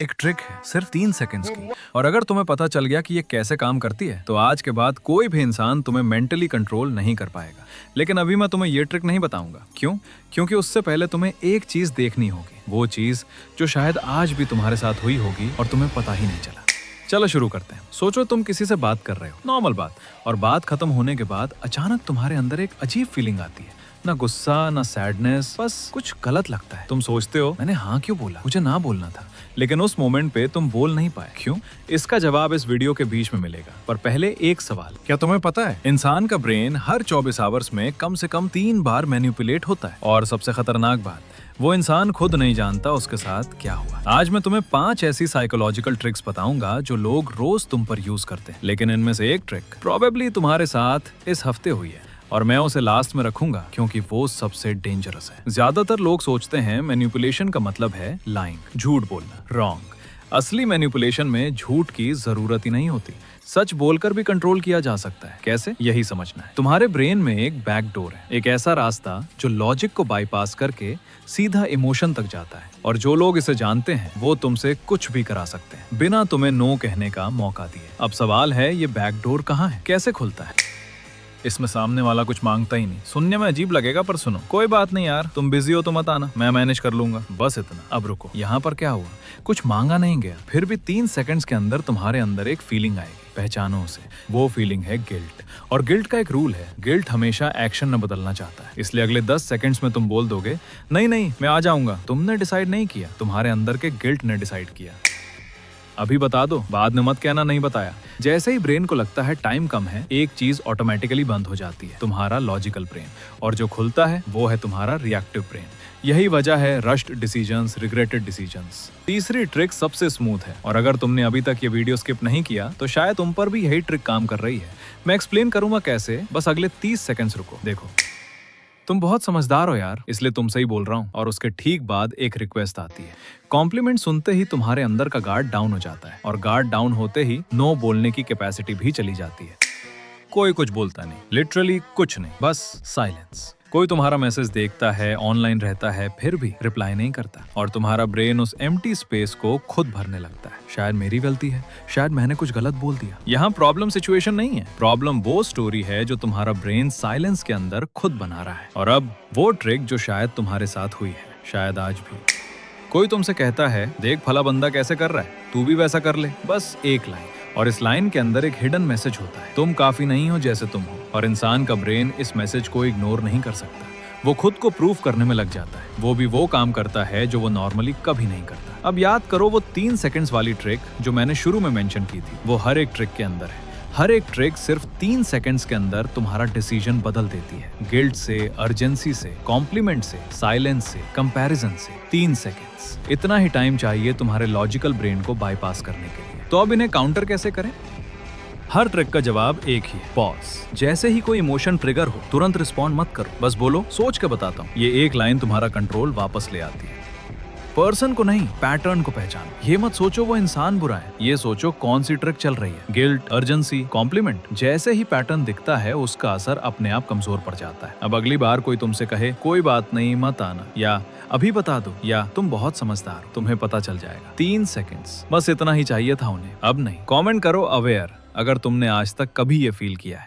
एक ट्रिक है सिर्फ 3 सेकंड्स की। और अगर तुम्हें पता चल गया कि ये कैसे काम करती है तो आज के बाद कोई भी इंसान तुम्हें मेंटली कंट्रोल नहीं कर पाएगा। लेकिन अभी मैं तुम्हें ये ट्रिक नहीं बताऊंगा। क्यों? क्योंकि उससे पहले तुम्हें एक चीज देखनी होगी, वो चीज जो शायद आज भी तुम्हारे साथ हुई होगी और तुम्हें पता ही नहीं चला। चलो शुरू करते हैं। सोचो तुम किसी से बात कर रहे हो, नॉर्मल बात, और बात खत्म होने के बाद अचानक तुम्हारे अंदर एक अजीब फीलिंग आती है। ना गुस्सा, ना सैडनेस, बस कुछ गलत लगता है। तुम सोचते हो मैंने हाँ क्यों बोला, मुझे ना बोलना था। लेकिन उस मोमेंट पे तुम बोल नहीं पाए। क्यों? इसका जवाब इस वीडियो के बीच में मिलेगा। पर पहले एक सवाल, क्या तुम्हें पता है इंसान का ब्रेन हर 24 आवर्स में कम से कम 3 बार मैनिपुलेट होता है। और सबसे खतरनाक बात, वो इंसान खुद नहीं जानता उसके साथ क्या हुआ। आज मैं तुम्हें 5 ऐसी साइकोलॉजिकल ट्रिक्स बताऊंगा जो लोग रोज तुम पर यूज करते हैं। लेकिन इनमें से एक ट्रिक प्रोबेबली तुम्हारे साथ इस हफ्ते हुई है और मैं उसे लास्ट में रखूंगा क्योंकि वो सबसे डेंजरस है। ज्यादातर लोग सोचते हैं मैनिपुलेशन का मतलब है लाइंग, झूठ बोलना। रॉन्ग। असली मैनिपुलेशन में झूठ की जरूरत ही नहीं होती। सच बोलकर भी कंट्रोल किया जा सकता है। कैसे? यही समझना है। तुम्हारे ब्रेन में एक बैक डोर है, एक ऐसा रास्ता जो लॉजिक को बाईपास करके सीधा इमोशन तक जाता है। और जो लोग इसे जानते हैं वो तुमसे कुछ भी करा सकते हैं बिना तुम्हें नो कहने का मौका दिए। अब सवाल है, ये बैक डोर कहाँ है, कैसे खुलता है? इसमें सामने वाला कुछ मांगता ही नहीं। सुनने में अजीब लगेगा पर सुनो। कोई बात नहीं यार, तुम बिजी हो तो मत आना, मैं मैनेज कर लूंगा, बस इतना। अब रुको, यहाँ पर क्या हुआ? कुछ मांगा नहीं गया। फिर भी 3 सेकंड्स के अंदर तुम्हारे अंदर एक फीलिंग आएगी। पहचानो उसे। वो फीलिंग है गिल्ट। और गिल्ट का एक रूल है, गिल्ट हमेशा एक्शन में बदलना चाहता है। इसलिए अगले 10 सेकंड्स में तुम बोल दोगे नहीं नहीं मैं आ जाऊंगा। तुमने डिसाइड नहीं किया, तुम्हारे अंदर के गिल्ट ने डिसाइड किया। अभी बता दो, बाद में मत कहना नहीं बताया। जैसे ही ब्रेन को लगता है टाइम कम है, एक चीज ऑटोमेटिकली बंद हो जाती है, तुम्हारा लॉजिकल ब्रेन। और जो खुलता है वो है तुम्हारा रिएक्टिव ब्रेन। यही वजह है रश्ड डिसीजंस, रिग्रेटेड डिसीजंस। तीसरी ट्रिक सबसे स्मूथ है और अगर तुमने अभी तक ये वीडियो स्किप नहीं किया तो शायद तुम पर भी यही ट्रिक काम कर रही है। मैं एक्सप्लेन करूंगा कैसे, बस अगले 30 सेकंड्स रुको। देखो, तुम बहुत समझदार हो यार, इसलिए तुमसे ही बोल रहा हूँ। और उसके ठीक बाद एक रिक्वेस्ट आती है। कॉम्प्लीमेंट सुनते ही तुम्हारे अंदर का गार्ड डाउन हो जाता है और गार्ड डाउन होते ही नो बोलने की कैपेसिटी भी चली जाती है। कोई कुछ बोलता नहीं, लिटरली कुछ नहीं, बस साइलेंस। कोई तुम्हारा मैसेज देखता है, ऑनलाइन रहता है, फिर भी रिप्लाई नहीं करता और तुम्हारा ब्रेन उस एम्प्टी स्पेस को खुद भरने लगता है। शायद मेरी गलती है, शायद मैंने कुछ गलत बोल दिया। यहाँ प्रॉब्लम सिचुएशन नहीं है, प्रॉब्लम वो स्टोरी है जो तुम्हारा ब्रेन साइलेंस के अंदर खुद बना रहा है। और अब वो ट्रिक जो शायद तुम्हारे साथ हुई है, शायद आज भी। कोई तुमसे कहता है देख फला बंदा कैसे कर रहा है, तू भी वैसा कर ले। बस एक लाइन, और इस लाइन के अंदर एक हिडन मैसेज होता है, तुम काफी नहीं हो जैसे तुम हो। और इंसान का ब्रेन इस मैसेज को इग्नोर नहीं कर सकता। वो खुद को प्रूव करने में लग जाता है। वो भी वो काम करता है जो वो नॉर्मली कभी नहीं करता। अब याद करो, वो 3 सेकंड्स वाली ट्रिक जो मैंने शुरू में मेंशन की थी, वो हर एक ट्रिक के अंदर है। हर एक ट्रिक सिर्फ 3 सेकंड्स के अंदर तुम्हारा डिसीजन बदल देती है। गिल्ट से, अर्जेंसी से, कॉम्प्लीमेंट से, साइलेंस से, कंपैरिजन से। 3 सेकंड्स, इतना ही टाइम चाहिए तुम्हारे लॉजिकल ब्रेन को बाईपास करने के लिए। तो अब इन्हें काउंटर कैसे करें? हर ट्रिक का जवाब एक ही है, पॉज। जैसे ही कोई इमोशन ट्रिगर हो तुरंत रिस्पॉन्ड मत करो, बस बोलो सोच के बताता हूँ। ये एक लाइन तुम्हारा कंट्रोल वापस ले आती है। पर्सन को नहीं, पैटर्न को पहचानो। ये मत सोचो वो इंसान बुरा है, ये सोचो कौन सी ट्रिक चल रही है। Guilt, urgency, compliment. जैसे ही पैटर्न दिखता है उसका असर अपने आप कमजोर पड़ जाता है। अब अगली बार कोई तुमसे कहे कोई बात नहीं मत आना, या अभी बता दो, या तुम बहुत समझदार हो, तुम्हें पता चल जाएगा। 3 सेकंड्स, बस इतना ही चाहिए था उन्हें, अब नहीं। कमेंट करो अवेयर अगर तुमने आज तक कभी ये फील किया है।